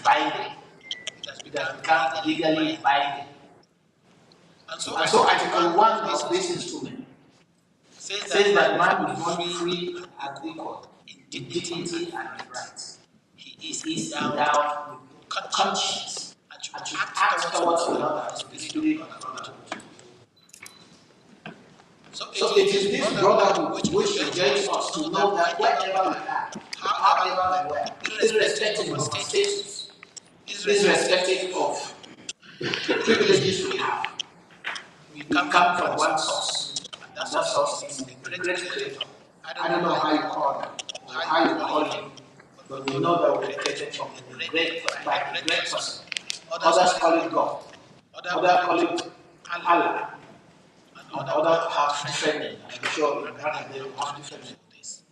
binding. It has become legally binding. And so Article 1 of this instrument says that man is born free and equal in dignity and rights. He is endowed with conscience and should act towards another in the spirit of brotherhood. So it is this brotherhood which enjoins us to know that wherever we are, however we are, irrespective of our status, irrespective of the privileges we have, we come from one source, and that source is the great creator. I don't know how you call him, or how you call him, but we know that we are created from the great person. Others call it God, others call it Allah, and others have different names. I'm sure in Ghana they will have different names.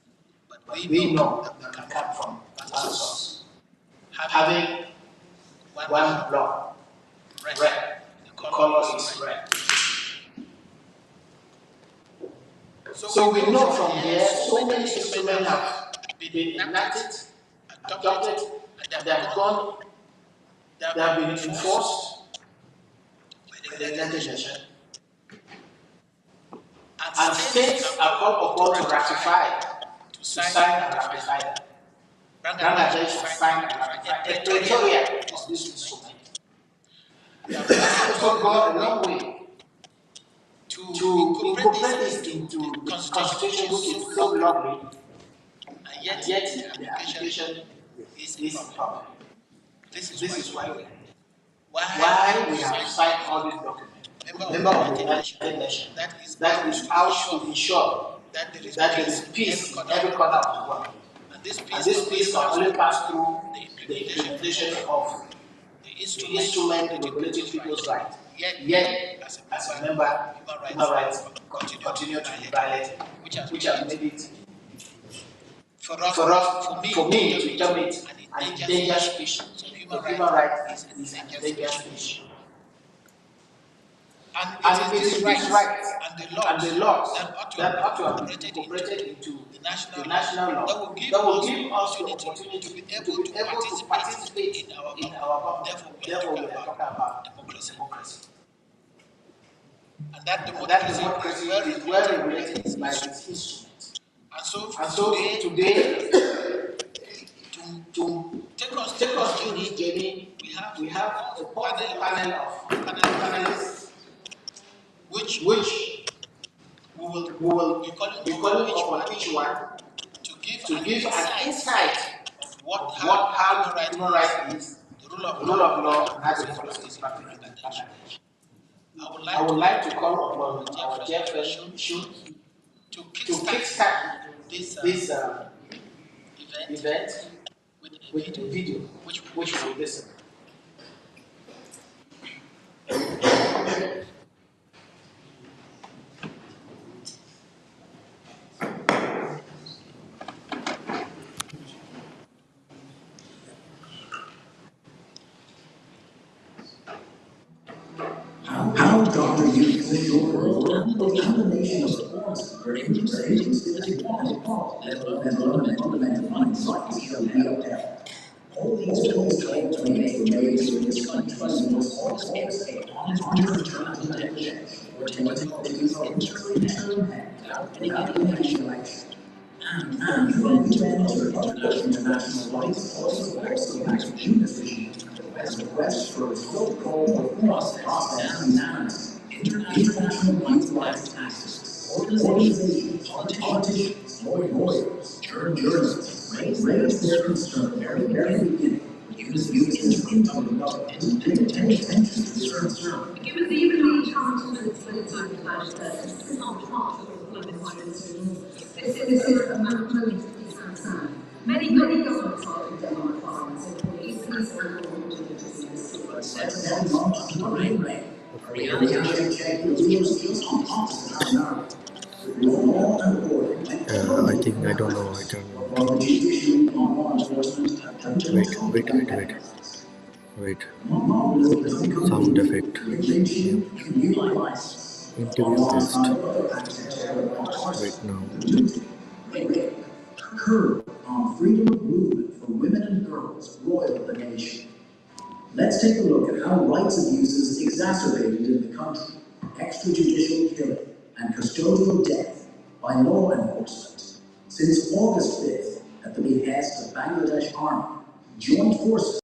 But we know that we come from one source, having one blood, red. The color is red. So we know from here so many instruments have been enacted, adopted, and they have been enforced by the United Nations. And states are called upon to ratify, to sign and ratify them. Bangladesh has signed and ratified the criteria of this instrument. We have also gone a long way to incorporate this into the Constitution, which is so lovely, and yet the application is improper. This is why we have signed all these documents. Member of the United Nations, that is out to ensure that there is peace in every corner of the world. And this peace can only pass through the implementation of the instrument regulating people's rights. Yet, as a member, human rights continue to be violated, which has made it for me to term it an endangered species. So human rights is an endangered species. And it is right and the laws that ought to have been incorporated into the national law that will give us the opportunity to be able to participate in our government. Therefore, we are talking about democracy. And that democracy is well regulated by its instruments. And so today, to take us through this journey, we have a panel of panelists, which we will be calling upon each one to give an insight of how human rights is, the rule of law, and how democracy is practiced in Bangladesh. I would like to call upon our dear friend to kickstart this event with a video which we will listen. How Dr. Youth your world and the combination of forms where agencies is one let alone fundamental minds like the all these tools claim to make ways in this country's most always a on-return attention or technologies of interim without any election. And when we enter international rights also acts in decision the West for a so-called process and international rights access, organizations, politicians, lawyers, journalists, raise their concern very beginning. Use didn't pay attention to this concern. Given the evenly challenged backlash that this is not part of the global violence, this is a moment of concern. Many governments are condemning violence and police and I think I don't know. Wait. Sound effect. Interview test. Wait now. Curb on freedom of movement for women and girls roiled the nation. Let's take a look at how rights abuses exacerbated in the country, extrajudicial killing and custodial death by law enforcement. Since August 5th, at the behest of Bangladesh Army, joint forces,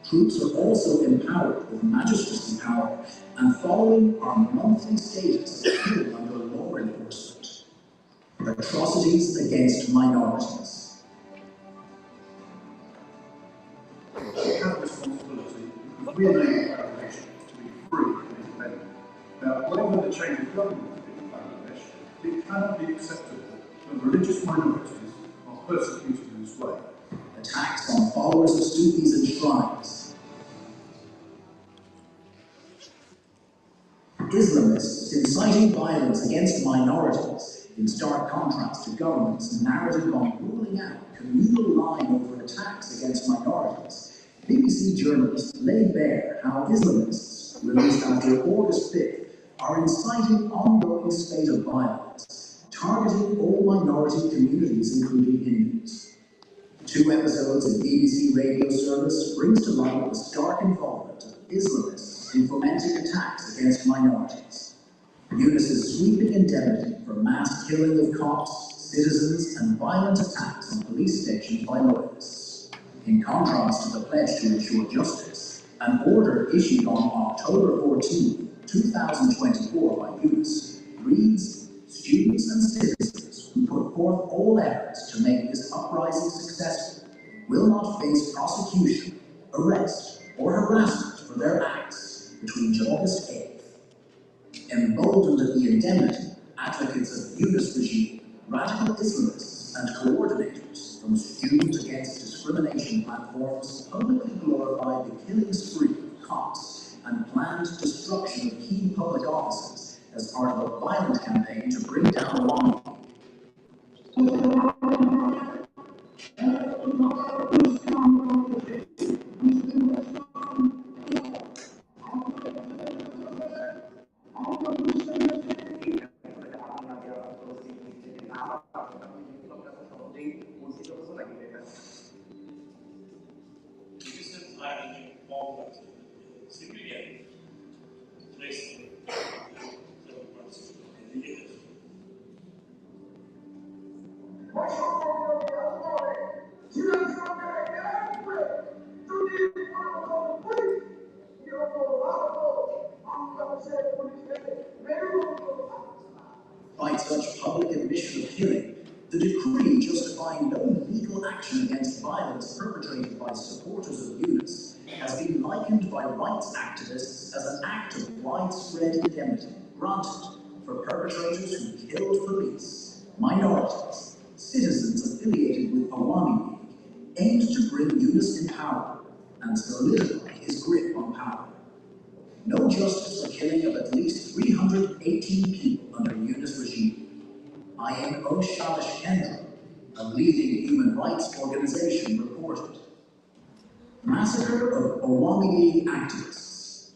troops are also empowered with magistracy power and following our monthly status of killing under law enforcement. Atrocities against minorities. We have a responsibility because we enable our nation to be free and independent. Now, whatever the change of government in Bangladesh, it cannot be acceptable that religious minorities are persecuted in this way. Attacks on followers of Sufis and shrines. Islamists inciting violence against minorities, in stark contrast to government's narrative on ruling out communal line over attacks against minorities. BBC journalists laid bare how Islamists, released after August 5th, are inciting ongoing spate of violence, targeting all minority communities, including Hindus. 2 episodes of BBC radio service brings to light the stark involvement of Islamists in fomenting attacks against minorities. Eunice's sweeping indemnity for mass killing of cops, citizens, and violent attacks on police stations by loyalists. In contrast to the pledge to ensure justice, an order issued on October 14, 2024 by Eunice reads, "Students and citizens who put forth all efforts to make this uprising successful will not face prosecution, arrest, or harassment for their acts between August 8th. Emboldened at the indemnity, advocates of Eunice regime, radical Islamists, and coordinators from Student Against Discrimination platforms publicly glorified the killing spree of cops and planned destruction of key public offices as part of a violent campaign to bring down Awami. By such public admission of killing, the decree justifying no legal action against violence perpetrated by supporters of Eunice has been likened by rights activists as an act of widespread indemnity granted for perpetrators who killed police, minorities, citizens affiliated with Awami League, aimed to bring Eunice in power and solidify his grip on power. No justice for killing of at least 318 people under Eunice regime. INO Shalish Kendra, a leading human rights organization, reported. Massacre of Awami League activists.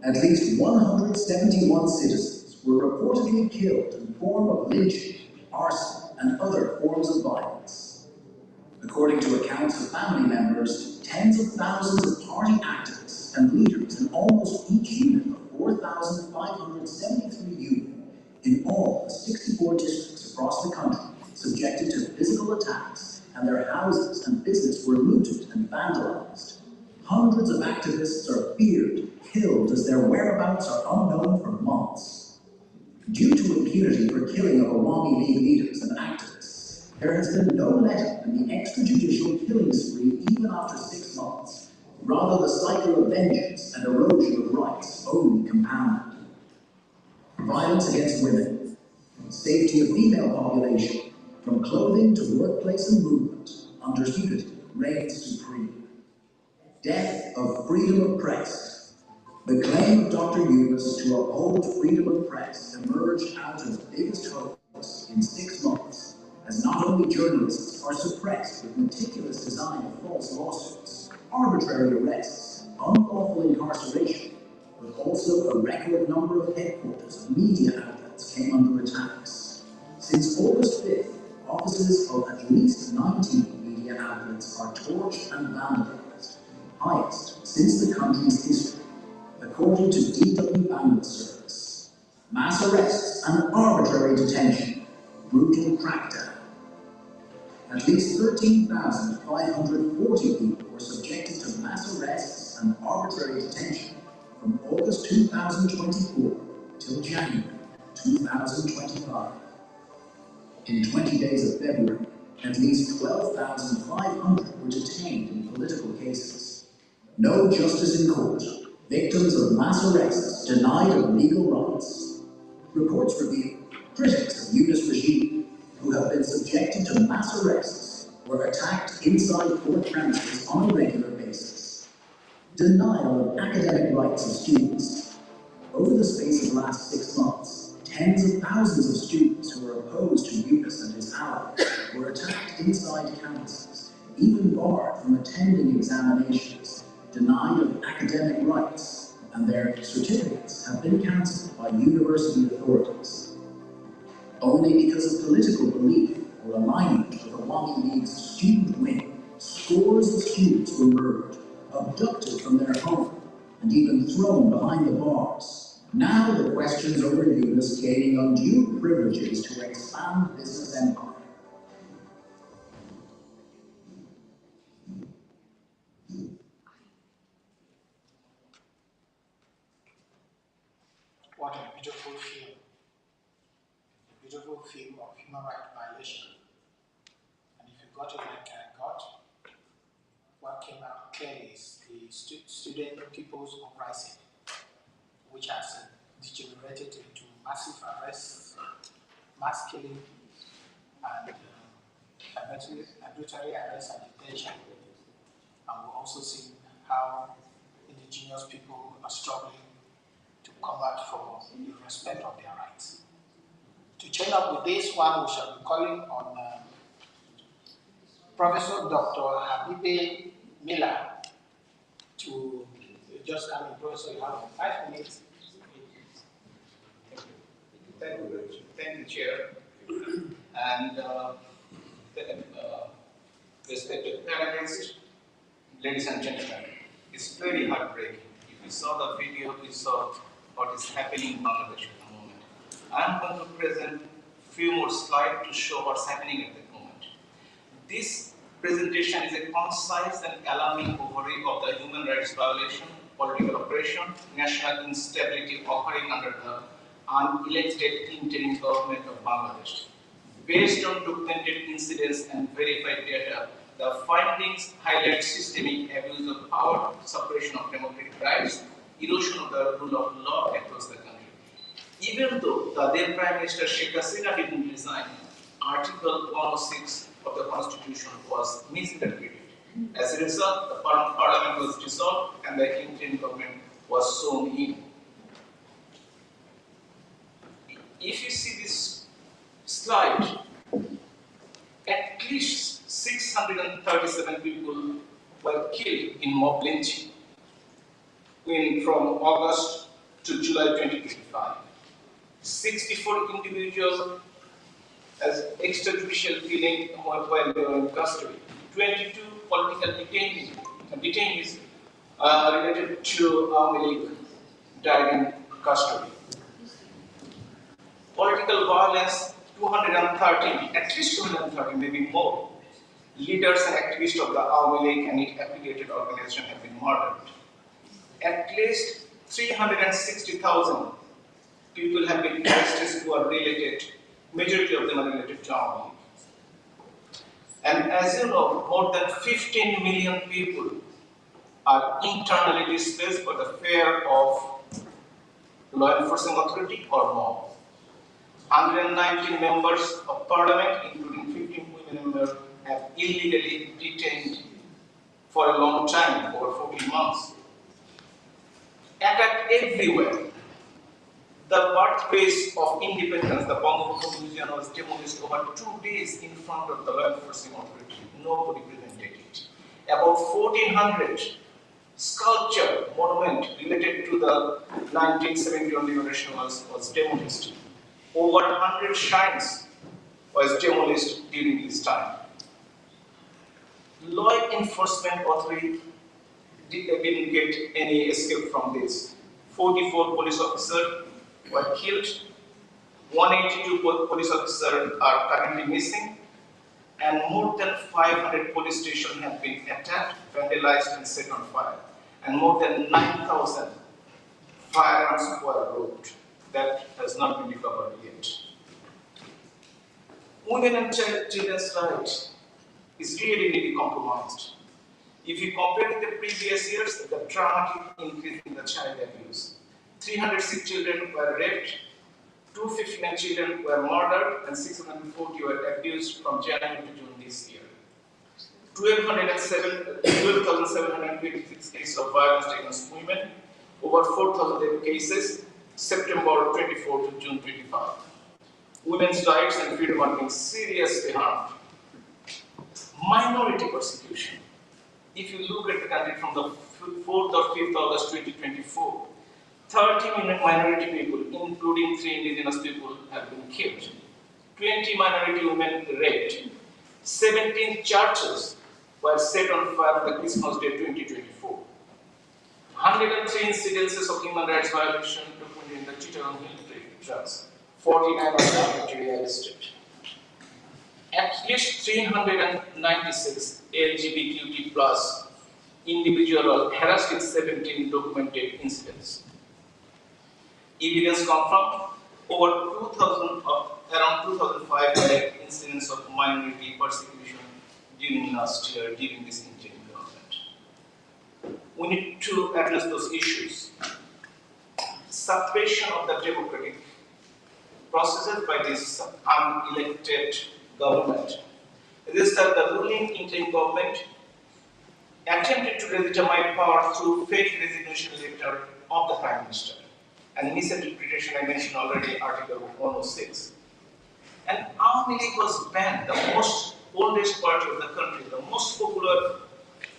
At least 171 citizens were reportedly killed in the form of lynching, arson, and other forms of violence. According to accounts of family members, tens of thousands of party activists and leaders in almost each unit of 4,573 units in all the 64 districts across the country subjected to physical attacks, and their houses and business were looted and vandalized. Hundreds of activists are feared, killed as their whereabouts are unknown for months. Due to impunity for killing of Awami League leaders and activists, there has been no let-up in the extrajudicial killing spree even after 6 months. Rather, the cycle of vengeance and erosion of rights only compounded. Violence against women, safety of female population, from clothing to workplace and movement, under unity reigns supreme. Death of freedom of press. The claim of Dr. Eunice to uphold freedom of press emerged out of the biggest hoax in 6 months, as not only journalists are suppressed with meticulous design of false lawsuits, arbitrary arrests, unlawful incarceration, but also a record number of headquarters of media outlets came under attacks. Since August 5th, offices of at least 19 media outlets are torched and vandalized, highest since the country's history, according to DW Bandit Service. Mass arrests and arbitrary detention, brutal crackdown. At least 13,540 people were subjected to mass arrests and arbitrary detention from August 2024 till January 2025. In 20 days of February, at least 12,500 were detained in political cases. No justice in court. Victims of mass arrests denied of legal rights. Reports reveal critics of Yunus regime who have been subjected to mass arrests were attacked inside court premises on a regular basis. Denial of academic rights of students. Over the space of the last 6 months, tens of thousands of students who were opposed to Yunus and his allies were attacked inside campuses, even barred from attending examinations, denied of academic rights, and their certificates have been cancelled by university authorities. Only because of political belief or alignment with the Awami League's student wing, scores of students were murdered, abducted from their home, and even thrown behind the bars. Now the questions over Yunus gaining undue privileges to expand business empire. What a beautiful film. A beautiful film of human rights violation. And if you got it like I got, what came out clearly is the student people's uprising, which has degenerated into massive arrests, mass killing, and arbitrary arrest and detention. And we'll also see how indigenous people are struggling to come out for the respect of their rights. To chain up with this one, we shall be calling on Professor Dr. Habibe Miller to just come in. Professor, you have 5 minutes. Thank you, Chair. And respected panelists, ladies and gentlemen, it's very heartbreaking. If you saw the video, you saw what is happening in Bangladesh at the moment. I'm going to present a few more slides to show what's happening at the moment. This presentation is a concise and alarming overview of the human rights violation, political oppression, national instability occurring under the unelected interim government of Bangladesh. Based on documented incidents and verified data, the findings highlight systemic abuse of power, suppression of democratic rights, erosion of the rule of law across the country. Even though the then Prime Minister Sheikh Hasina didn't resign, Article 106 of the Constitution was misinterpreted. As a result, the Parliament was dissolved and the interim government was sworn in. If you see this slide, at least 637 people were killed in mob lynching from August to July 2025. 64 individuals as extrajudicial killing while they were in custody. 22 political detainees related to Awami League died in custody. Political violence, 213, at least 230, maybe more. Leaders and activists of the Awami League and its affiliated organization have been murdered. At least 360,000 people have been arrested who are related, majority of them are related to Awami League. And as you know, more than 15 million people are internally displaced by the fear of law enforcement authority or mob. 119 members of parliament, including 15 women members, have illegally detained for a long time, over 14 months. Attacked everywhere. The birthplace of independence, the Bangladesh Museum, was demolished over 2 days in front of the law enforcement authority. Nobody prevented it. About 1,400 sculpture monument related to the 1971 liberation was demolished. Over 100 shrines was demolished during this time. Law enforcement authority didn't get any escape from this. 44 police officers were killed, 182 police officers are currently missing, and more than 500 police stations have been attacked, vandalized, and set on fire. And more than 9,000 firearms were robbed. That has not been recovered yet. Women and children's rights is really compromised. If you compare with the previous years, the dramatic increase in the child abuse. 306 children were raped, 259 children were murdered, and 640 were abused from January to June this year. 12,726 cases of violence against women, over 4,000 cases, September 24 to June 25. Women's rights and freedom are being seriously harmed. Minority persecution. If you look at the country from the 4th or 5th August 2024, 30 minority people, including 3 indigenous people, have been killed. 20 minority women raped. 17 churches were set on fire on the Christmas Day 2024. 103 incidences of human rights violation documented in the Chittagong Hill trials. 49 were arbitrarily arrested. At least 396 LGBTQ+ individuals were harassed in 17 documented incidents. Evidence confirmed over 2,000 around 2,500 incidents of minority persecution during last year, during this interim government. We need to address those issues. Suppression of the democratic processes by this unelected government. This is that the ruling interim government attempted to legitimate power through fake resignation letter of the Prime Minister and misinterpretation I mentioned already, Article 106. And Army League was banned, the most oldest party of the country, the most popular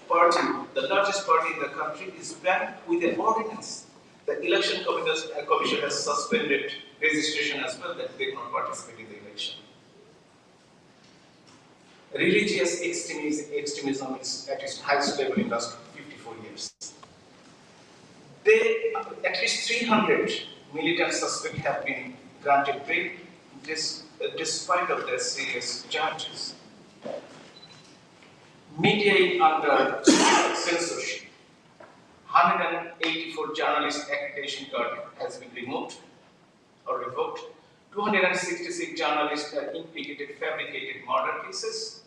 party, the largest party in the country is banned with an ordinance. The Election Commission has suspended registration as well, that they cannot participate in the election. Religious extremism is at its highest level in the last 54 years. At least 300 militant suspects have been granted bail despite of their serious charges. Media under censorship. 184 journalists' accreditation card has been removed or revoked. 266 journalists are implicated in fabricated murder cases.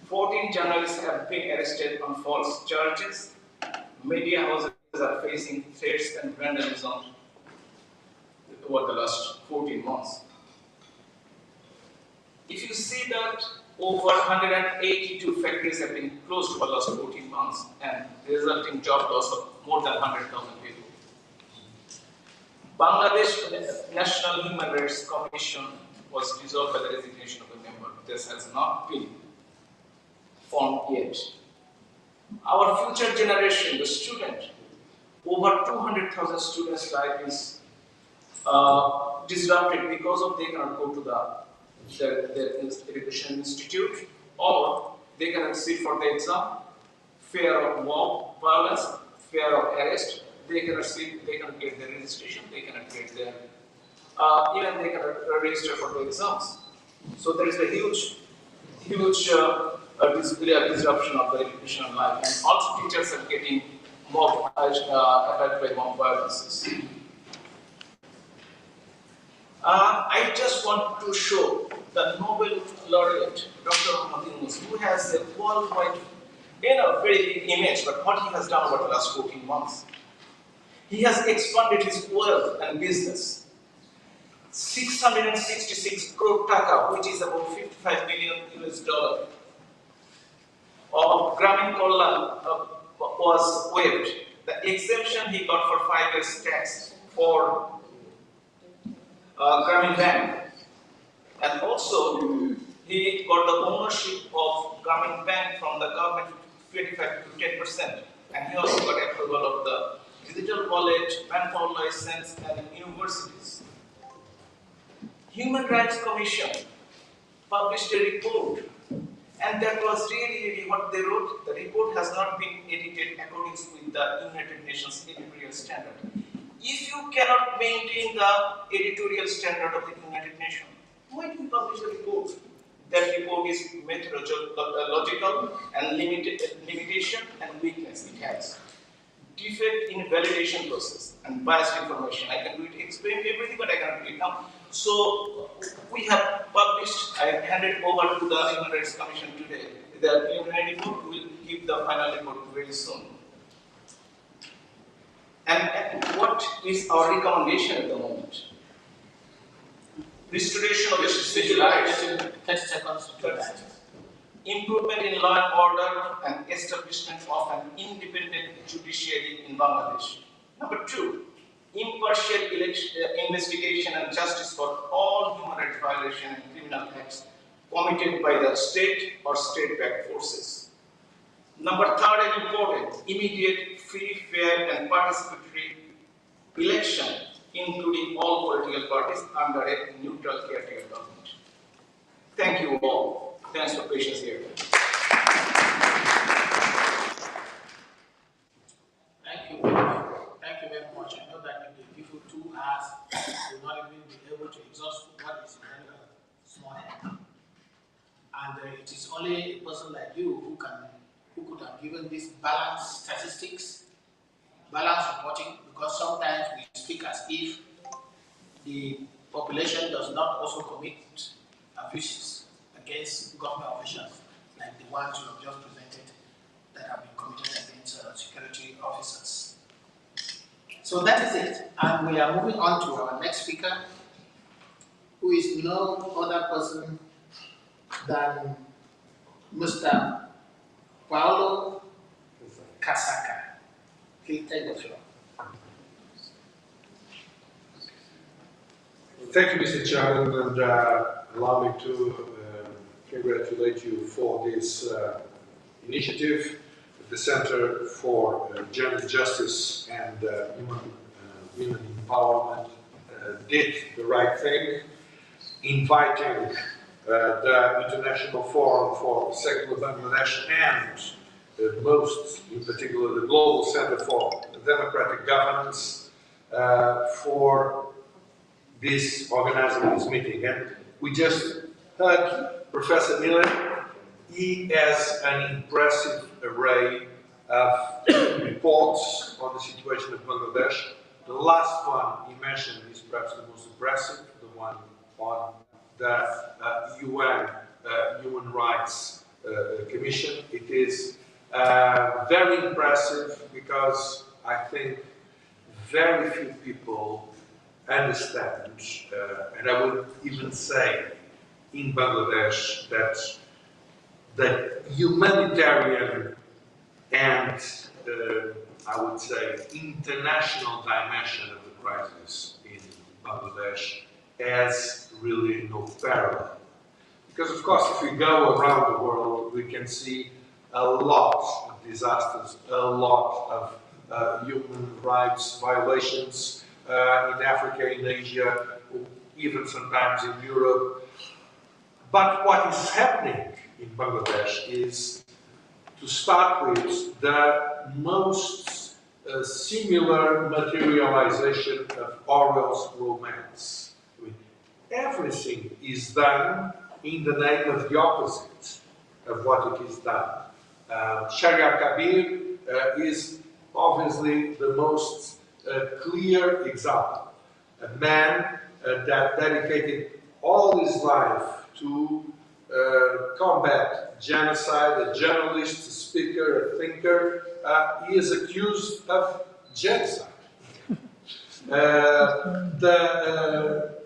14 journalists have been arrested on false charges. Media houses are facing threats and vandalism over the last 14 months. If you see that over 182 factories have been closed for the last 14 months and resulting job loss of more than 100,000 people. Bangladesh National Human Rights Commission was dissolved by the resignation of the member. This has not been formed yet. Our future generation, the student, over 200,000 students' life is disrupted because of they cannot go to their education institute, or they cannot sit for the exam, fear of mob violence, fear of arrest, they cannot sit, they cannot get their registration, they cannot get their, even they cannot register for the exams. So there is a huge disruption of the educational life, and also teachers are getting mob attacked by mob violences. I just want to show the Nobel laureate, Dr. Muhammad Yunus, who has a worldwide, very big image, but what he has done over the last 14 months. He has expanded his wealth and business. 666 crore taka, which is about $55 billion of Gramin Kollan was waived. The exemption he got for 5 years tax for Gramin Bank, and also he got the ownership of Gramin Bank from the government 25 to 10%, and he also got approval of the digital wallet, manpower license, and universities. Human Rights Commission published a report. And that was really what they wrote. The report has not been edited according with the United Nations editorial standard. If you cannot maintain the editorial standard of the United Nations, why do you publish a report? That report is methodological and limitation and weakness it has. Defect in validation process and biased information. I can do it, explain everything, but I cannot do it now. So we have published, I handed over to the Human Rights Commission today. The preliminary report will give the final report very soon. And what is our recommendation at the moment? Restoration of the civil rights. 30 seconds to do that. Improvement in law and order and establishment of an independent judiciary in Bangladesh. Number 2, impartial investigation and justice for all human rights violations and criminal acts committed by the state or state-backed forces. Number 3 and important, immediate, free, fair and participatory election, including all political parties under a neutral caretaker government. Thank you all. Thanks for patience here. Thank you very much. Thank you very much. I know that if they give you 2 hours, you will not even be able to exhaust what is in the small hand. And it is only a person like you who could have given this balanced statistics, balanced reporting, because sometimes we speak as if the population does not also commit abuses against government officials, like the ones you have just presented that have been committed against security officers. So that is it. And we are moving on to our next speaker, who is no other person than Mr. Paulo Kasaka. Please take the floor. Thank you, Mr. Chairman, and allow me to congratulate you for this initiative. The Center for Gender Justice and Women Empowerment did the right thing, inviting the International Forum for Secular Bangladesh and most, in particular, the Global Center for Democratic Governance for this organizing this meeting. And we just heard Professor Miller. He has an impressive array of reports on the situation of Bangladesh. The last one he mentioned is perhaps the most impressive, the one on the UN Human Rights Commission. It is very impressive because I think very few people understand, and I would even say in Bangladesh, that the humanitarian and I would say international dimension of the crisis in Bangladesh has really no parallel. Because of course, if we go around the world, we can see a lot of disasters, a lot of human rights violations in Africa, in Asia, even sometimes in Europe. But what is happening in Bangladesh is, to start with, the most similar materialization of Orwell's romance. I mean, everything is done in the name of the opposite of what it is done. Sharia Kabir is obviously the most clear example. A man that dedicated all his life to combat genocide, a journalist, a speaker, a thinker, he is accused of genocide.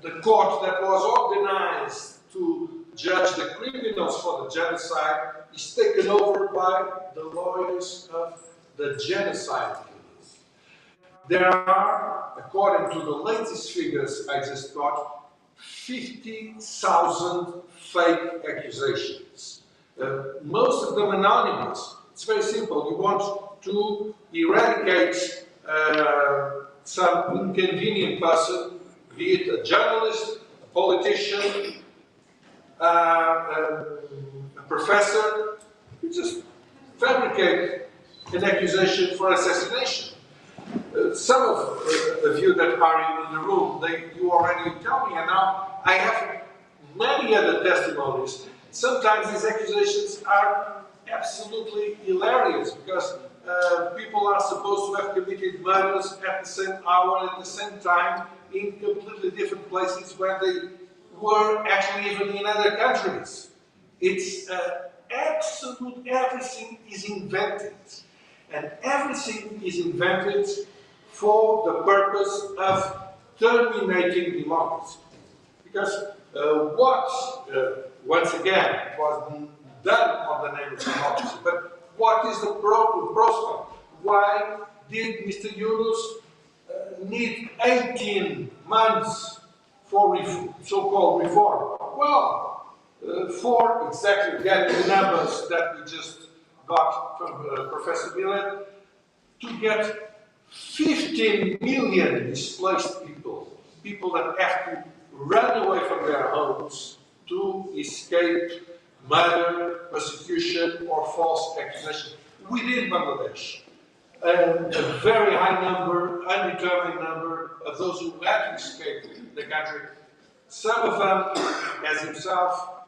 The court that was organized to judge the criminals for the genocide is taken over by the lawyers of the genocide killers. There are, according to the latest figures I just got, 50,000 fake accusations. Most of them anonymous. It's very simple. You want to eradicate some inconvenient person, be it a journalist, a politician, a professor, you just fabricate an accusation for assassination. Some of you that are in the room, you already tell me, and now I have many other testimonies. Sometimes these accusations are absolutely hilarious because people are supposed to have committed murders at the same hour, at the same time, in completely different places where they were actually even in other countries. It's absolute, everything is invented. And everything is invented for the purpose of terminating democracy. Because once again, was done on the name of democracy, but what is the prospect? Why did Mr. Yunus need 18 months for so-called reform? Well, for exactly getting the numbers that we just got from Professor Miller, to get 15 million displaced people, people that have to run away from their homes to escape murder, persecution, or false accusation within Bangladesh. A very high number, undetermined number of those who had to escape the country. Some of them, as himself,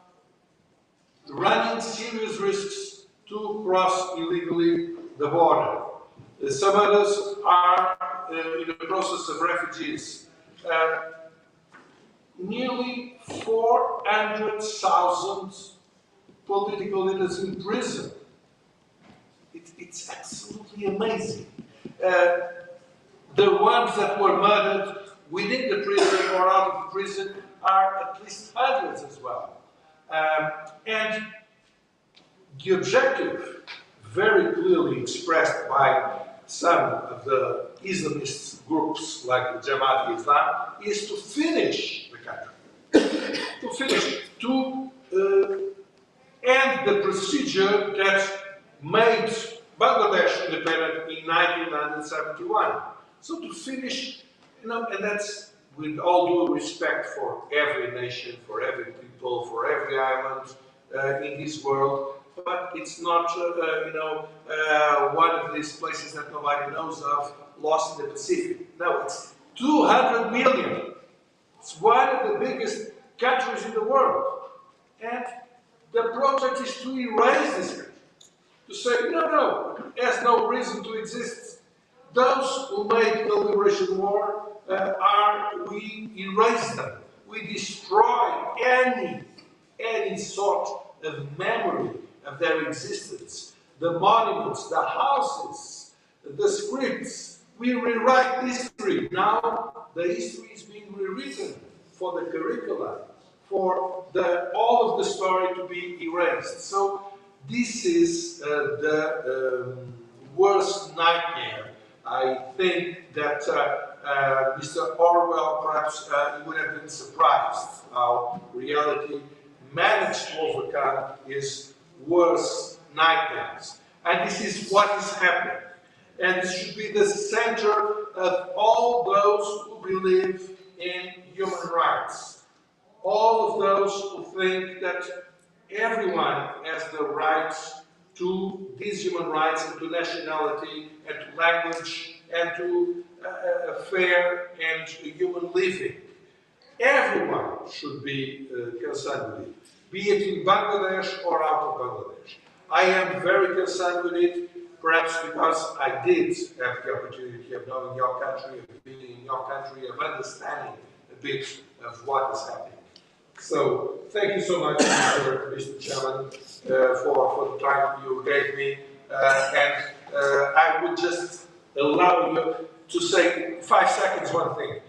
running serious risks to cross illegally the border. Some others are in the process of refugees. Nearly 400,000 political leaders in prison. It's absolutely amazing. The ones that were murdered within the prison or out of the prison are at least hundreds as well. And the objective, very clearly expressed by some of the Islamist groups like the Jamaat Islam, is to finish the country. To finish, to end the procedure that made Bangladesh independent in 1971. So to finish, and that's with all due respect for every nation, for every people, for every island in this world, but it's not, one of these places that nobody knows of, lost in the Pacific. No, it's 200 million. It's one of the biggest countries in the world. And the project is to erase this country. To say, no, it has no reason to exist. Those who made the liberation war, we erase them. We destroy any sort of memory of their existence. The monuments, the houses, the scripts. We rewrite history. Now the history is being rewritten for the curricula, for all of the story to be erased. So this is the worst nightmare. I think that Mr. Orwell perhaps he would have been surprised how reality managed to overcome his worst nightmares. And this is what is happening. And this should be the center of all those who believe in human rights. All of those who think that everyone has the right to these human rights and to nationality and to language and to a fair and human living. Everyone should be concerned with it, be it in Bangladesh or out of Bangladesh. I am very concerned with it, perhaps because I did have the opportunity of knowing your country, of being in your country, of understanding a bit of what is happening. So, thank you so much, Mr. Chairman, for the time you gave me. And I would just allow you to say 5 seconds one thing.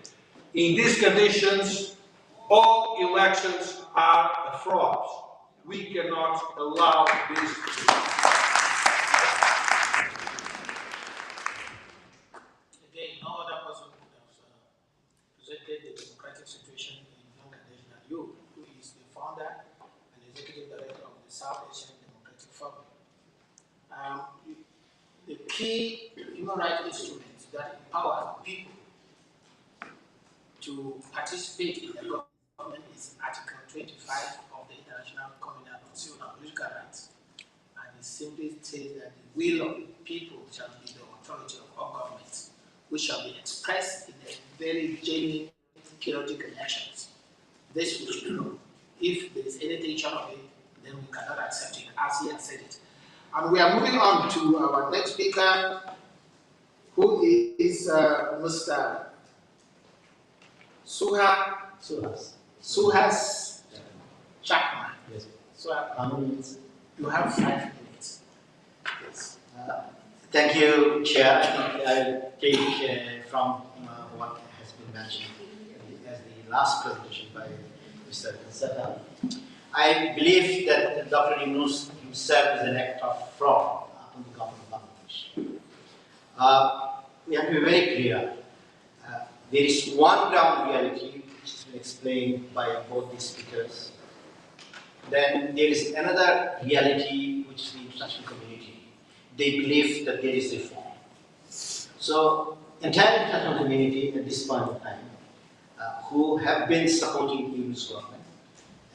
In these conditions, all elections are a fraud. We cannot allow this to be. Again, no other person has presented the democratic situation in Bangladesh than you, who is the founder and executive director of the South Asian Democratic Forum. The key human rights instruments that empower people to participate in the government is Article 25 of the Constitution on Political Rights. And it simply says that the will of the people shall be the authority of all governments, which shall be expressed in a very genuine, chaotic elections. This we should know. If there is any tension of it, then we cannot accept it, as he has said it. And we are moving on to our next speaker, who is Mr. Suhas Chakma. Yes. So How many minutes? you have 5 minutes. Yes. Thank you, Chair. I think I'll take from what has been mentioned as the last presentation by Mr. Kansata. I believe that Dr. Yunus himself is an act of fraud on the government of Bangladesh. We have to be very clear. There is one ground reality which has been explained by both these speakers. Then there is another reality which is the international community. They believe that there is reform. So, entire international community at this point of time, who have been supporting Yunus government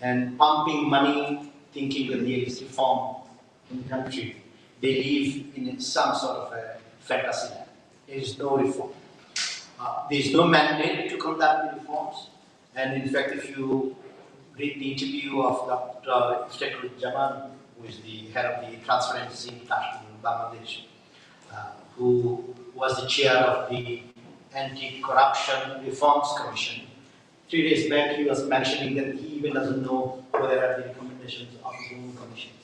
and pumping money, thinking that there is reform in the country, they live in some sort of a fantasy land. There is no reform. There is no mandate to conduct the reforms, and in fact, if you read the interview of Dr. Iftikhar Jaman, who is the head of the Transparency International in Bangladesh, who was the chair of the Anti-Corruption Reforms Commission. 3 days back, he was mentioning that he even doesn't know what are the recommendations of his own commissions.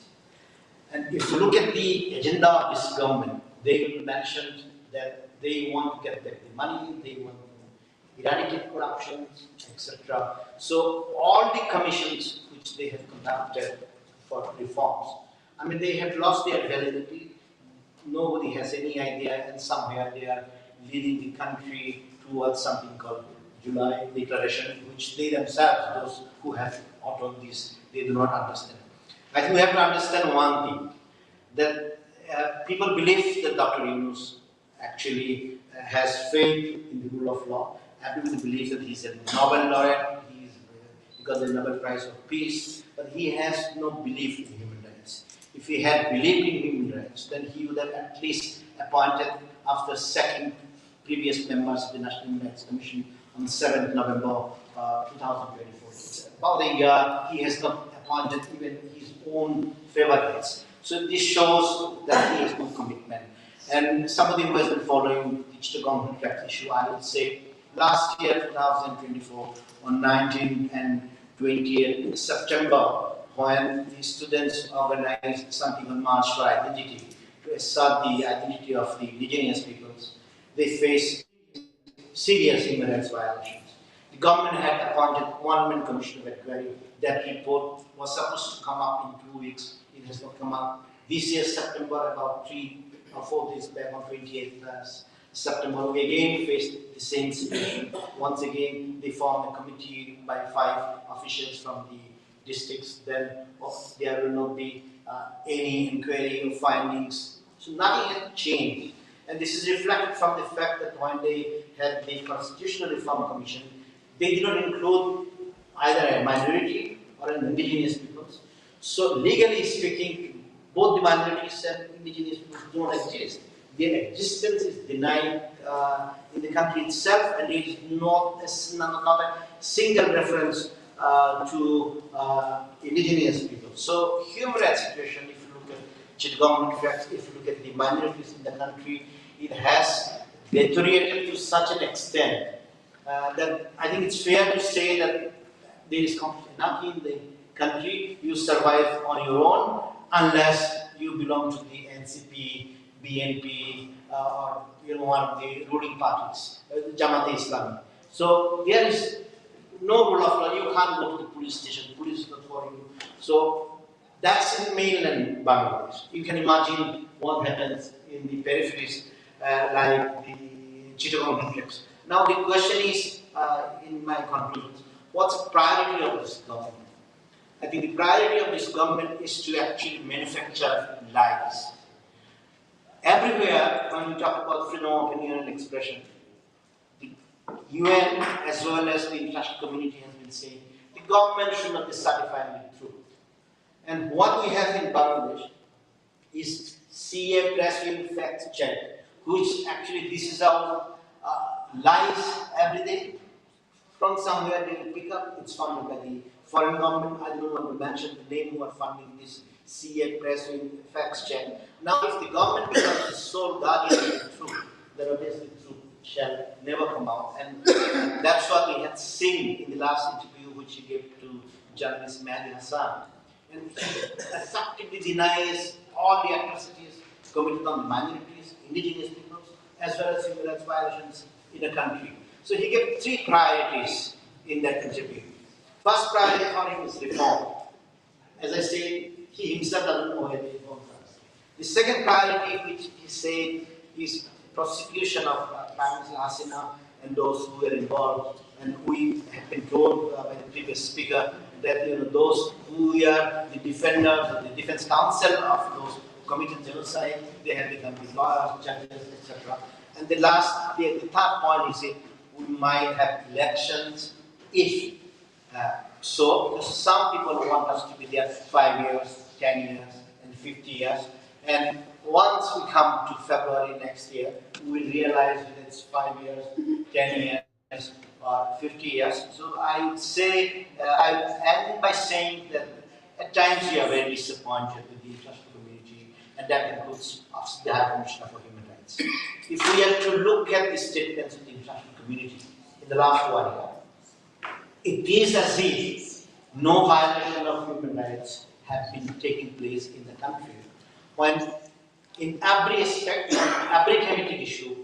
And if you look at the agenda of this government, they mentioned that they want to get back the money, they want to eradicate corruption, etc. So all the commissions which they have conducted for reforms, I mean, they have lost their validity. Nobody has any idea, and somewhere they are leading the country towards something called July Declaration, which they themselves, those who have authored this, they do not understand. I think we have to understand one thing, that people believe that Dr. Yunus actually has faith in the rule of law. Everybody believes that he's a Nobel laureate, he got the Nobel Prize of Peace, but he has no belief in human rights. If he had believed in human rights, then he would have at least appointed, after sacking previous members of the National Human Rights Commission on 7th November 2024. It's about a year, he has not appointed even his own favorites. So this shows that he has no commitment. And somebody who has been following the Chittagong contract issue, I would say, last year, 2024, on 19th and 20th September, when the students organized something on March for Identity to assert the identity of the indigenous peoples, they faced serious human rights violations. The government had appointed one-man commission of inquiry. That report was supposed to come up in 2 weeks. It has not come up. This year, September, about 3 or 4 days back, on 28th September, we again faced the same situation. Once again, they formed a committee by 5 officials from the districts. Then there will not be any inquiry or findings. So nothing has changed. And this is reflected from the fact that when they had the Constitutional Reform Commission, they did not include either a minority or an indigenous peoples. So legally speaking, both the minorities and indigenous peoples don't exist. Their existence is denied in the country itself, and there is not a single reference to indigenous people. So human rights situation, if you look at Chittagong contracts, if you look at the minorities in the country, it has deteriorated to such an extent that I think it's fair to say that there is anarchy in the country. You survive on your own unless you belong to the NCP, BNP, or one of the ruling parties, Jamaat-e-Islami. So there is no rule of law. You can't go to the police station. Police is not for you. So that's in mainland Bangladesh. You can imagine what happens in the peripheries, like the Chittagong complex. Now the question is, in my conclusions, what's the priority of this government? I think the priority of this government is to actually manufacture lies. Everywhere, when we talk about freedom of opinion and expression, the UN as well as the international community has been saying the government should not be satisfied with the truth. And what we have in Bangladesh is CA press review fact check, which actually this is our lies every day. From somewhere they will pick up, it's funded by the foreign government. I don't want to mention the name who are funding this CA press review facts check. Now if the government becomes the sole guardian of the truth, then obviously the truth shall never come out. And that's what we had seen in the last interview which he gave to journalist Mehdi Hassan. And he effectively denies all the atrocities committed on the minorities, indigenous peoples, as well as human rights violations in the country. So he gave 3 priorities in that interview. First priority for him is reform. As I said, he himself doesn't know where the reform comes. The second priority, which he said, is prosecution of Prime Minister Hasina and those who were involved. And we have been told by the previous speaker that those who are the defenders or the defense counsel of those who committed genocide, they have become the lawyers, judges, etc. And the third point is that we might have elections if because some people want us to be there 5 years, 10 years, and 50 years. And once we come to February next year, we will realize that it's 5 years, 10 years, or 50 years. So I would say, I would end by saying that at times we are very disappointed with the international community, and that includes us, the High Commissioner for Human Rights. If we are to look at the statements of the international community in the last 1 year, it is as if no violation of human rights have been taking place in the country, when in every aspect, every thematic issue,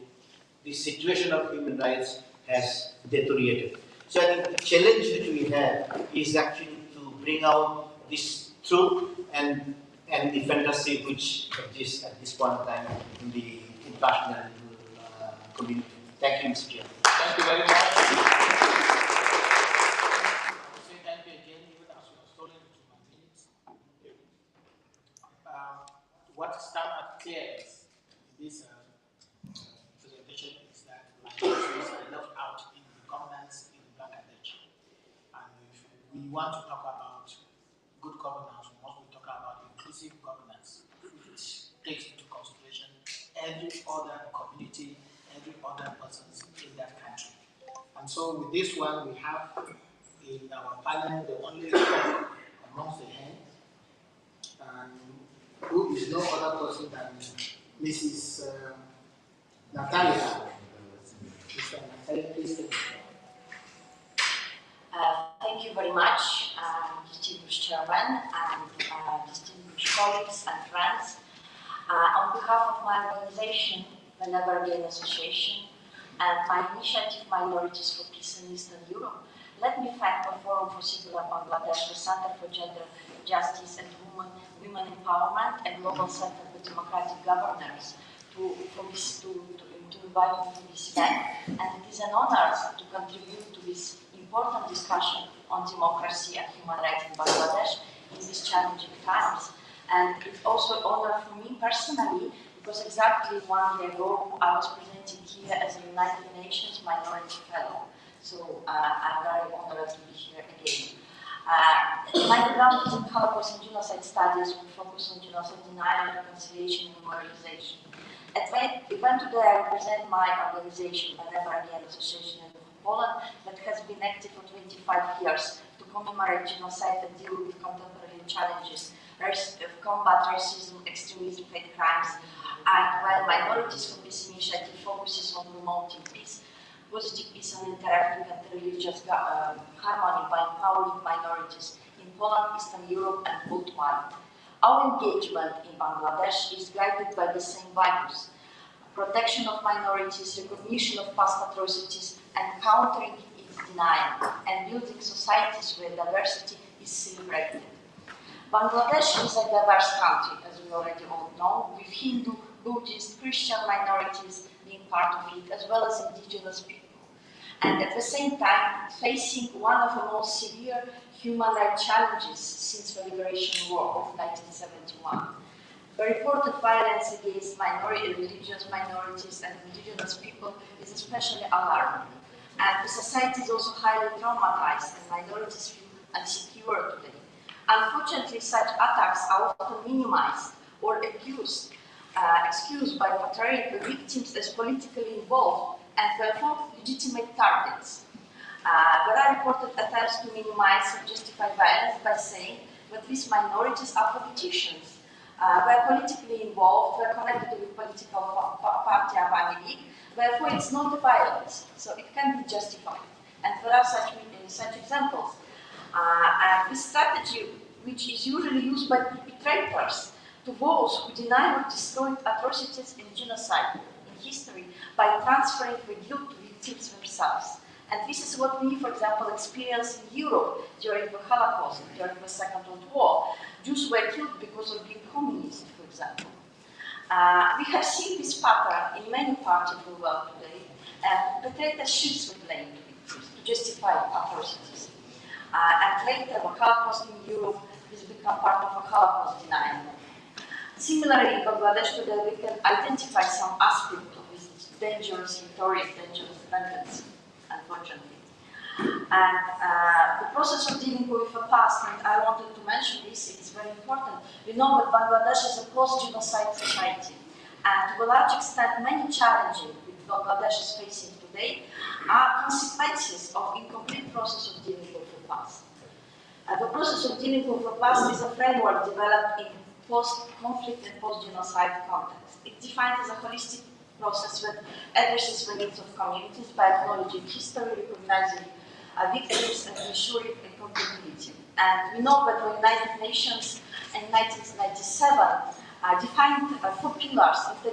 the situation of human rights has deteriorated. So I think the challenge that we have is actually to bring out this truth and defendership which exists at this point in time in the international community. Thank you, Mr. Chair. Thank you very much. What stands out clear in this presentation is that minorities are left out in the governance in Bangladesh. And if we want to talk about good governance, we must be talking about inclusive governance, which takes into consideration every other community, every other person in that country. And so with this one, we have in our panel the only amongst the hands, and who is no other person than Mrs. Natalia. Mr. Natalia, please. Thank you very much, distinguished chairman and distinguished colleagues and friends. On behalf of my organization, the Never Again Association, and my initiative Minorities for Peace in Eastern Europe, let me thank the Forum for Civil Bangladesh, the Center for Gender Justice and Women Empowerment, and Global Center for Democratic Governance to invite me to this event. And it is an honor to contribute to this important discussion on democracy and human rights in Bangladesh in these challenging times. And it's also an honor for me personally, because exactly 1 year ago I was presenting here as a United Nations Minority Fellow. So I'm very honored to be here again. My background is in Holocaust and genocide studies with focus on genocide denial, reconciliation, and memorialization. At my event today, I represent my organization, the Never Again Association in Poland, that has been active for 25 years to commemorate genocide and deal with contemporary challenges, combat racism, extremism, hate crimes, and while Minorities for Peace initiative focuses on promoting peace, positive peace and interactive and religious harmony by empowering minorities in Poland, Eastern Europe, and worldwide. Our engagement in Bangladesh is guided by the same values: protection of minorities, recognition of past atrocities, and countering its denial, and building societies where diversity is celebrated. Bangladesh is a diverse country, as we already all know, with Hindu, Buddhist, Christian minorities being part of it, as well as indigenous people. And at the same time, facing one of the most severe human rights challenges since the Liberation War of 1971. The reported violence against religious minorities and indigenous people is especially alarming. And the society is also highly traumatized, and minorities feel insecure today. Unfortunately, such attacks are often minimized or excused by portraying the victims as politically involved and therefore legitimate targets. There are reported attempts to minimize or justify violence by saying that these minorities are politicians, were politically involved, were connected with political party Awami League, therefore it's not violence, so it can be justified. And there are such examples. And this strategy, which is usually used by perpetrators to those who deny or destroy atrocities and genocide in history by transferring the guilt to victims themselves. And this is what we, for example, experienced in Europe during the Holocaust, during the Second World War. Jews were killed because of being communist, for example. We have seen this pattern in many parts of the world today, and perpetrators shifts the blame to victims to justify atrocities. And later, the Holocaust in Europe has become part of a Holocaust denial. Similarly, in Bangladesh today, we can identify some aspects of this dangerous, notorious, dangerous tendency, unfortunately. And the process of dealing with the past, and I wanted to mention this, it's very important. We know that Bangladesh is a post-genocide society, and to a large extent, many challenges that Bangladesh is facing today are consequences of incomplete process of dealing with the past. The process of dealing with the past is a framework developed in post-conflict and post-genocide context. It defines as a holistic process that addresses the needs of communities by acknowledging history, recognizing victims, and ensuring accountability. And we know that the United Nations in 1997 defined 4 pillars, the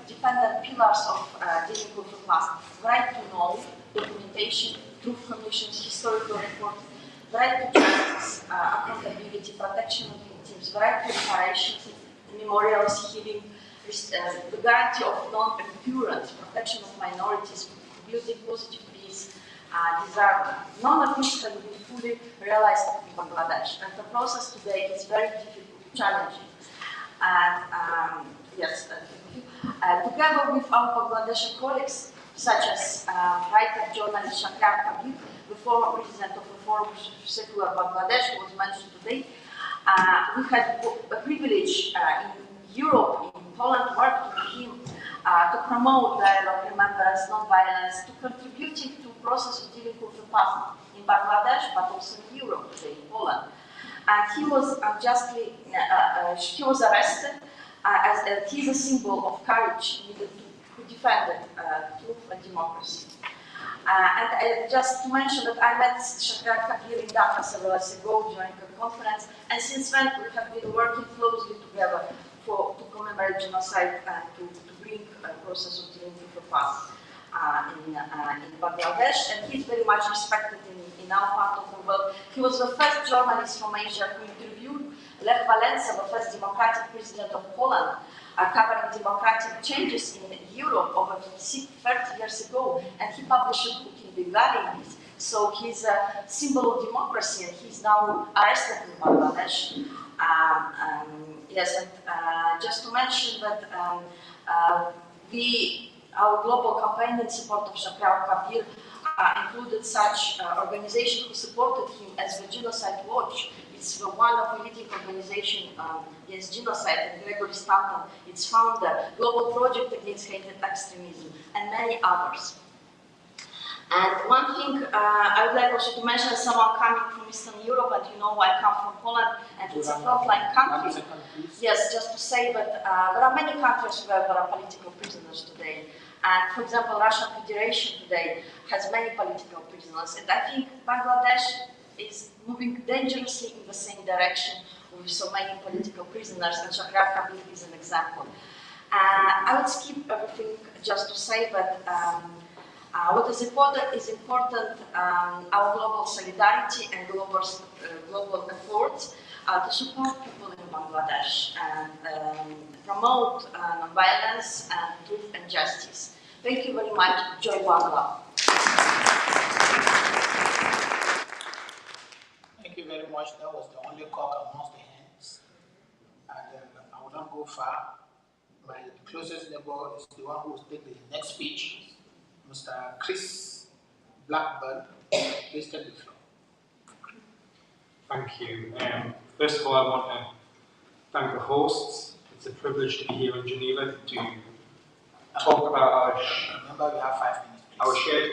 dependent pillars of dealing with the past: right to know, documentation, truth commissions, historical reporting, the right to justice, accountability, protection of victims, the right to reparations, memorials, healing, the guarantee of non-recurrence, protection of minorities, building positive peace, disarmament. None of this has been fully realized in Bangladesh, and the process today is very difficult, challenging. And yes, together with our Bangladeshi colleagues, such as writer journalist Shakar Kabir, the former president of the Forum of Secular Bangladesh, who was mentioned today, we had a privilege in Europe, in Poland, worked with him to promote dialogue, remembrance, non-violence, to contributing to the process of dealing with the past in Bangladesh, but also in Europe today, in Poland. And he was unjustly, he was arrested as he's a symbol of courage needed to defend truth and democracy. And just to mention that I met Shakar Kabir in Dhaka several years ago during a conference, and since then we have been working closely together to commemorate genocide and to bring a process of dealing with the past in Bangladesh, and he's very much respected in our part of the world. He was the first journalist from Asia who interviewed Lech Walesa, the first democratic president of Poland, covering democratic changes in Europe over 30 years ago, and he published a book in Bengali. So he's a symbol of democracy, and he's now arrested in Bangladesh. Yes, and just to mention that our global campaign in support of Shakar Kabir included such organizations who supported him as the Genocide Watch. It's one of the leading organizations against genocide, and Gregory Stanton, its founder, Global Project Against Hate and Extremism, and many others. And one thing I would like also to mention, as someone coming from Eastern Europe, and you know I come from Poland, and it's a frontline country. Yes, just to say that there are many countries where there are political prisoners today. And for example, Russian Federation today has many political prisoners, and I think Bangladesh is moving dangerously in the same direction with so many political prisoners, and Shakar Kabir is an example. I would skip everything just to say that what is important our global solidarity and global efforts to support people in Bangladesh and promote non-violence and truth and justice. Thank you very much. Joy Bangla. Thank you very much. That was the only cock amongst the hens. And I will not go far. My closest neighbor is the one who will take the next speech, Mr. Chris Blackburn. Please take the floor. Thank you. First of all, I want to thank the hosts. It's a privilege to be here in Geneva to talk about Remember, we have 5 minutes. our shared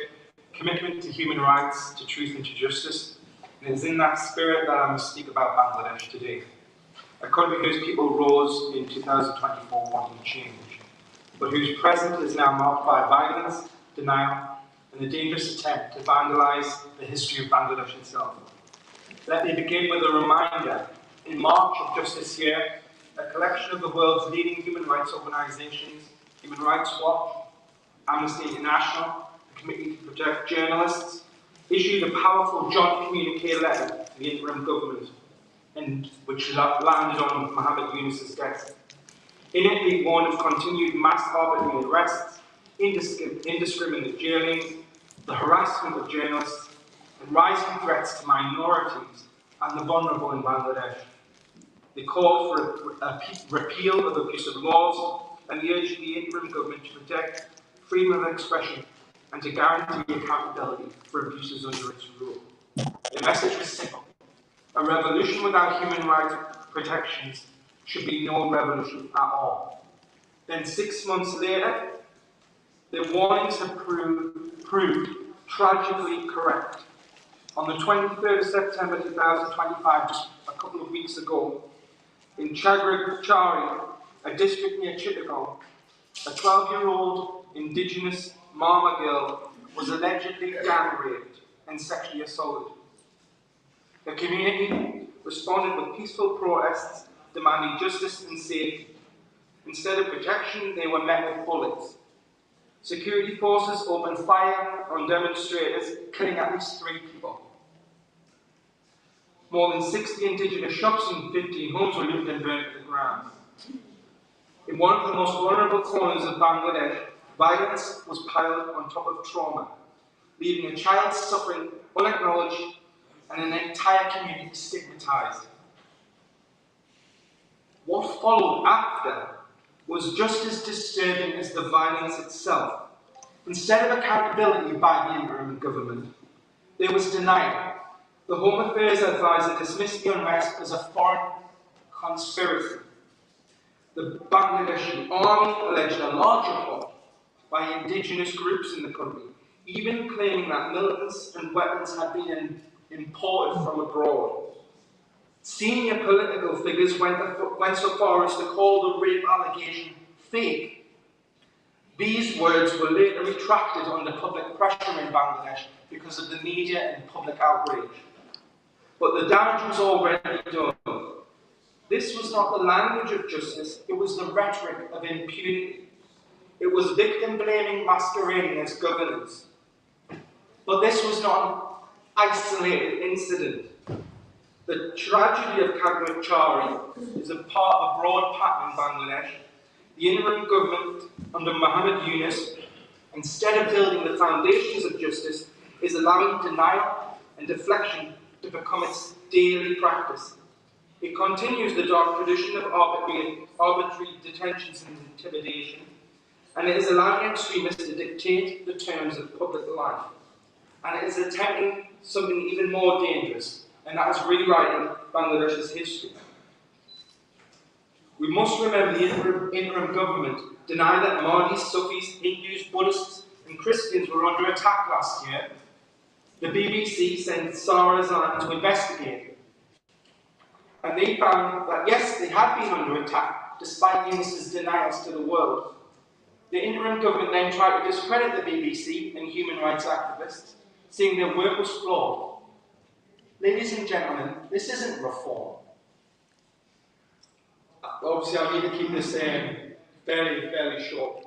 commitment to human rights, to truth and to justice. And it's in that spirit that I must speak about Bangladesh today. A country whose people rose in 2024 wanting change, but whose present is now marked by violence, denial, and a dangerous attempt to vandalize the history of Bangladesh itself. Let me begin with a reminder. In March of just this year, a collection of the world's leading human rights organizations, Human Rights Watch, Amnesty International, the Committee to Protect Journalists, issued a powerful joint communique letter to the interim government, and which landed on Mohammed Yunus's desk. In it, they warned of continued mass arbitrary arrests, indiscriminate jailing, the harassment of journalists, and rising threats to minorities and the vulnerable in Bangladesh. They called for a repeal of abusive laws and urged the interim government to protect freedom of expression and to guarantee accountability for abuses under its rule. The message was simple. A revolution without human rights protections should be no revolution at all. Then 6 months later, the warnings have proved tragically correct. On the 23rd of September 2025, just a couple of weeks ago, in Chagrig, a district near Chittagong, a 12-year-old indigenous Mama girl was allegedly gang raped and sexually assaulted. The community responded with peaceful protests demanding justice and safety. Instead of protection, they were met with bullets. Security forces opened fire on demonstrators, killing at least 3 people. More than 60 indigenous shops and 15 homes were looted and burned to the ground. In one of the most vulnerable corners of Bangladesh, violence was piled on top of trauma, leaving a child suffering unacknowledged and an entire community stigmatized. What followed after was just as disturbing as the violence itself. Instead of accountability by the interim government, there was denial. The Home Affairs Advisor dismissed the unrest as a foreign conspiracy. The Bangladeshi army alleged a large report by indigenous groups in the country, even claiming that militants and weapons had been imported from abroad. Senior political figures went so far as to call the rape allegation fake. These words were later retracted under public pressure in Bangladesh because of the media and public outrage. But the damage was already done. This was not the language of justice, it was the rhetoric of impunity. It was victim blaming masquerading as governance. But this was not an isolated incident. The tragedy of Kagwachari is a part of a broad pattern in Bangladesh. The interim government under Mohammed Yunus, instead of building the foundations of justice, is allowing denial and deflection to become its daily practice. It continues the dark tradition of arbitrary detentions and intimidation, and it is allowing extremists to dictate the terms of public life. And it is attempting something even more dangerous, and that is rewriting Bangladesh's history. We must remember the interim government denied that Mahdi, Sufis, Hindus, Buddhists, and Christians were under attack last year. The BBC sent Sarah Zan to investigate, and they found that yes, they had been under attack, despite Yunus's denials to the world. The interim government then tried to discredit the BBC and human rights activists, saying their work was flawed. Ladies and gentlemen, this isn't reform. Obviously, I need to keep this fairly short.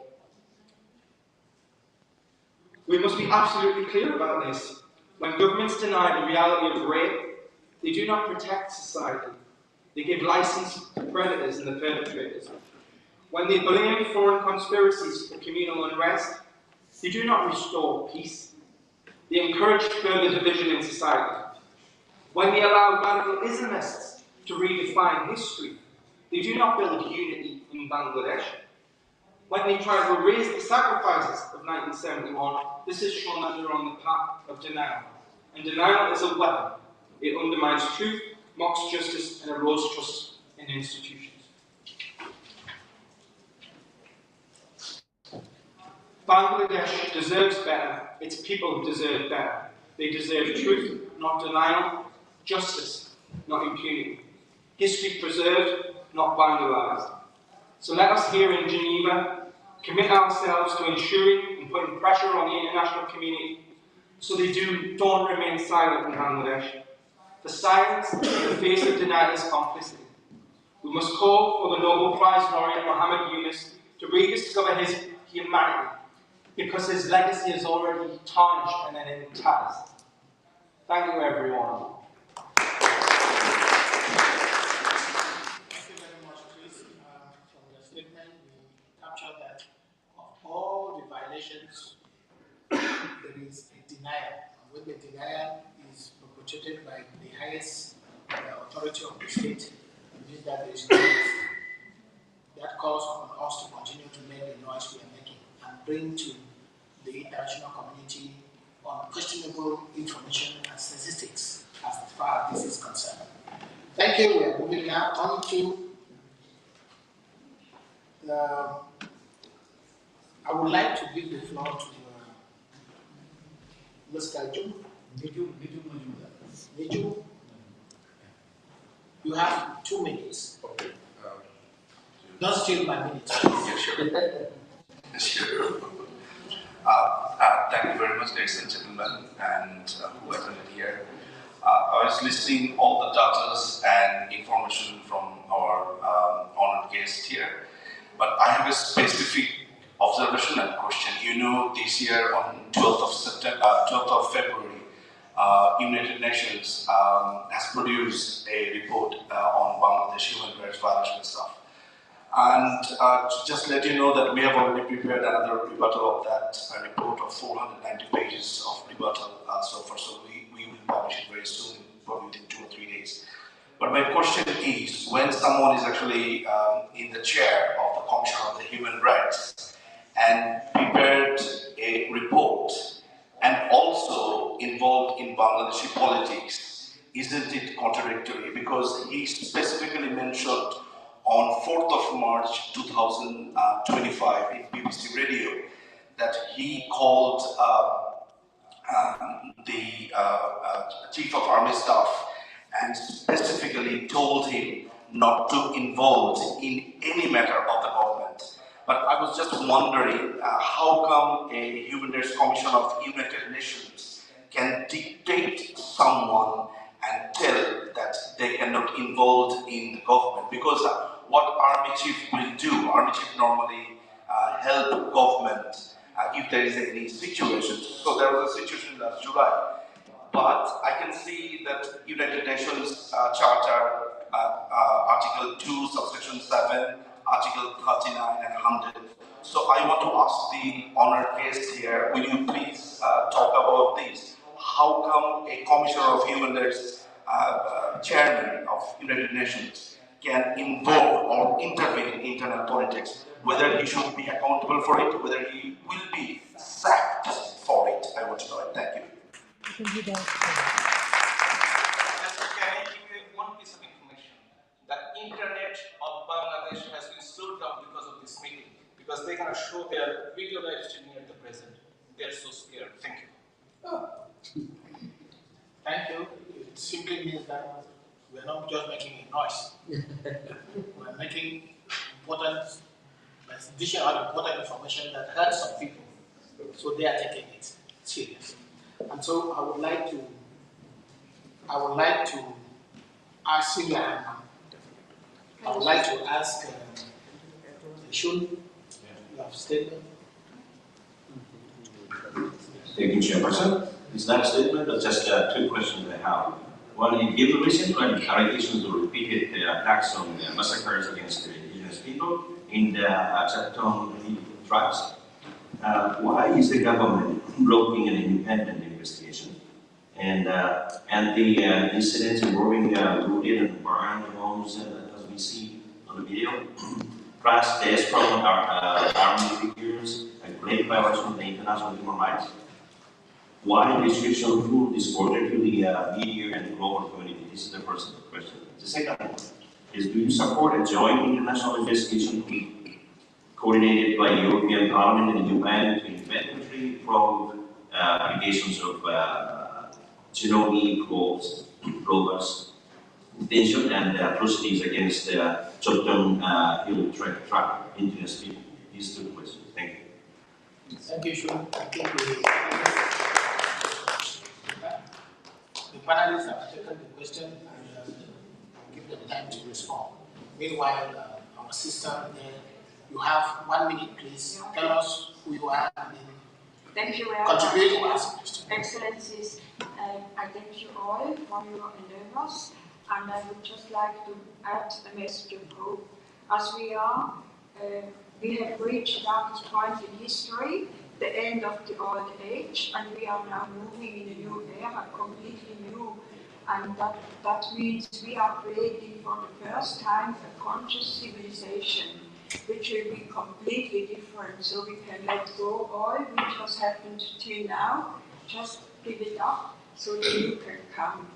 We must be absolutely clear about this. When governments deny the reality of rape, they do not protect society. They give license to predators and the perpetrators. When they blame foreign conspiracies for communal unrest, they do not restore peace. They encourage further division in society. When they allow radical Islamists to redefine history, they do not build unity in Bangladesh. When they try to erase the sacrifices of 1971, this is shown that they're on the path of denial. And denial is a weapon. It undermines truth mocks justice and erodes trust in institutions. Bangladesh deserves better. Its people deserve better. They deserve truth, not denial, justice, not impunity, history preserved, not vandalized. So let us here in Geneva commit ourselves to ensuring and putting pressure on the international community so they don't remain silent in Bangladesh. For silence in the face of denial is complicity. We must call for the Nobel Prize laureate Muhammad Yunus to rediscover his humanity, because his legacy is already tarnished and in tatters. Thank you, everyone. Thank you very much, Chris. From your statement, we captured that of all the violations, there is a denial. And when the denial is perpetrated by the highest authority of the state, it means that there is no mercy. That calls on us to continue to make the noise we are making and bring to the international community unquestionable information and statistics as far as this is concerned. Thank you. We are moving now on to I would like to give the floor to Mr. Ju. Niju. You have 2 minutes. Okay. Don't steal my minutes. Yeah, sure. Sure. Thank you very much, ladies and gentlemen, and who attended here. I was listening all the data and information from our honored guest here, but I have a specific observation and question. You know, this year on 12th of February, United Nations has produced a report on Bangladesh human rights violation stuff. And just let you know that we have already prepared another rebuttal of that report of 490 pages of rebuttal so far. So we will publish it very soon, probably within 2 or 3 days. But my question is, when someone is actually in the chair of the Commission of the Human Rights and prepared a report and also involved in Bangladeshi politics, isn't it contradictory? Because he specifically mentioned on 4th of March 2025 in BBC Radio that he called the Chief of Army Staff and specifically told him not to involve in any matter of the government. But I was just wondering how come a Human Rights Commission of United Nations can dictate someone and tell that they cannot involve in the government? Because what Army Chief will do, Army Chief normally help government if there is any situation. So there was a situation last July. But I can see that United Nations Charter, Article 2, Subsection 7, Article 39 and 100. So I want to ask the honored guest here, will you please talk about this? How come a Commissioner of Human Rights, Chairman of United Nations, can involve or intervene in internal politics, whether he should be accountable for it, whether he will be sacked for it? I want to know it. Thank you. Can I give you one piece of information? The internet of Bangladesh has been slowed down because of this meeting, because they cannot show their video live streaming at the present. They are so scared. Thank you. Oh. Thank you. It simply means that we are not just making a noise. We are making important, additional important information that hurts some people. So they are taking it seriously. And so I would like to ask you, I would like to ask Shun, you have a statement. Thank you, Chairperson. It's not a statement, but just 2 questions I have. One, given recent allegations of repeated attacks on massacres against the indigenous people in the Chatton tribes, why is the government blocking an independent investigation? And the incidents involving looted and burned homes, as we see on the video, plus deaths from army figures, a great violation of the international human rights. Why restriction full disclosure to the media and global community? This is the first question. The second one is, do you support a joint international investigation coordinated by the European Parliament and the UN to inventory probe allegations of Geneva rovers detention and atrocities against Chotton Hill track indigenous people? These two questions. Thank you. Thank you, Shun. I think the panelists have taken the question and give them time to respond. Meanwhile, our sister, you have 1 minute, please. Tell us who you are and then thank you very contribute to much. ask questions. Excellencies, I thank you all for your endeavors, and I would just like to add a message of hope. As we have reached that point in history, the end of the old age, and we are now moving in a new era, completely new, and that means we are creating for the first time a conscious civilization, which will be completely different, so we can let go all which has happened till now, just give it up, so the new can come,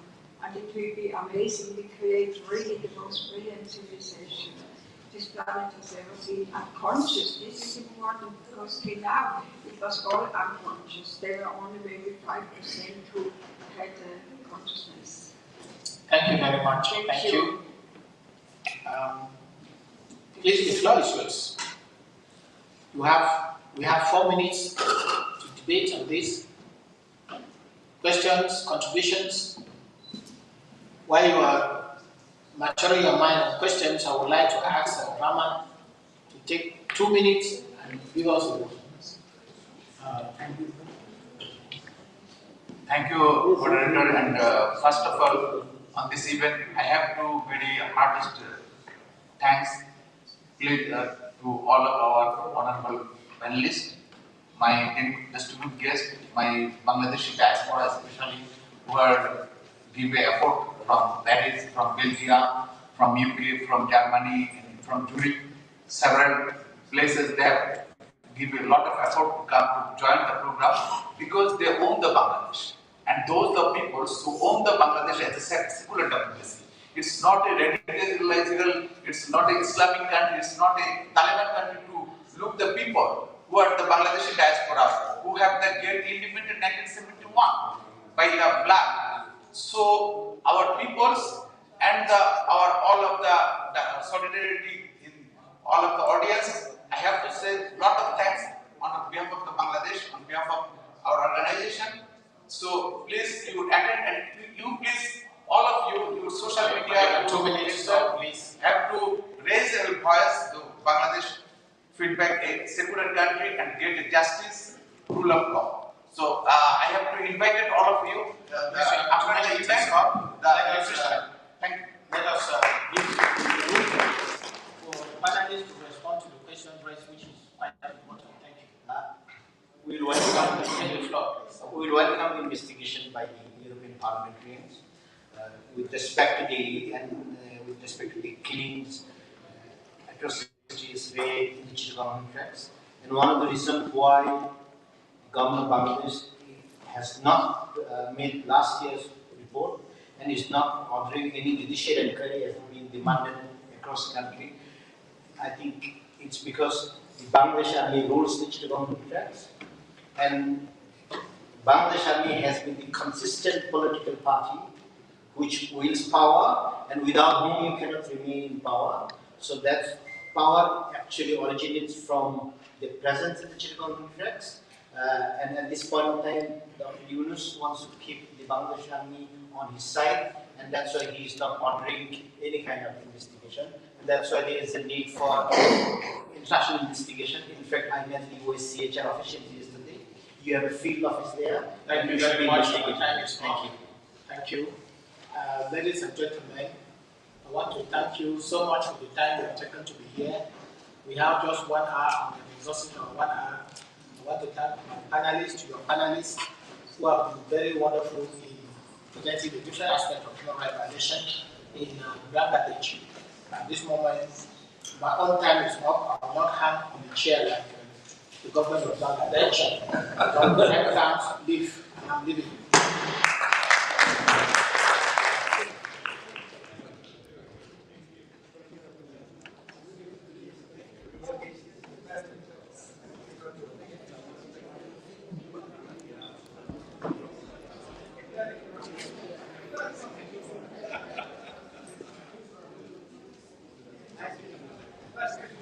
and it will be amazing. We create really the most brilliant civilization this planet has ever seen, and conscious. This is important because till now it was all unconscious. There were only maybe 5% who had consciousness. Thank you very much. Thank you. Please, the floor is yours. We have 4 minutes to debate on this. Questions, contributions. While you are maturing your mind on questions, I would like to ask Rahman to take 2 minutes and give us a Thank you, moderator. And first of all, on this event, I have to very hardest thanks to all of our honorable panelists, my distinguished guests, my Bangladeshi diaspora especially, who are give effort from Paris, from Belgium, from UK, from Germany, and from Zurich, several places there give a lot of effort to come to join the program because they own the Bangladesh. And those are people who own the Bangladesh as a secular democracy. It's not a radicalized, it's not an Islamic country, it's not a Taliban country to look the people who are the Bangladeshi diaspora, who have the get independent in 1971 by the blood. So our peoples and all of the solidarity in all of the audience, I have to say a lot of thanks on behalf of the Bangladesh, on behalf of our organization. So please, you attend and you please, all of you, your social media, 2 minutes, please, have to raise your voice to Bangladesh, feedback a secular country and get a justice, rule of law. So I have to invite all of you after the event of the session. Thank you. Let us give room for the panelists to respond to the question raised, which is quite important. Thank you. We will welcome investigation by the European parliamentarians with respect to the killings, atrocities made in the Chittagong tracks. And one of the reasons why the government of Bangladesh has not made last year's report and is not ordering any judicial inquiry as being demanded across the country, I think it's because the Bangladesh Army rules the Chittagong tracks, and Bangladesh Army has been the consistent political party which wields power and without whom you cannot remain in power. So that power actually originates from the presence of the Chittagong tracks. And at this point in time, Dr. Yunus wants to keep the Bangladesh Army on his side, and that's why he is not ordering any kind of investigation. And that's why there is a need for international investigation. In fact, I met the OSCHR officials yesterday. You have a field office there. Thank you very much. Thank you. Thank you. Ladies and gentlemen, I want to thank you so much for the time you have taken to be here. We have just 1 hour and we've exhausted our 1 hour. I want to thank my panelists, your panelists, who have been very wonderful in presenting the different aspects of human rights violation in Bangladesh. At this moment, my own time is up. I will not hang on the chair like the government of Bangladesh. I can't leave. I'm leaving. That's good.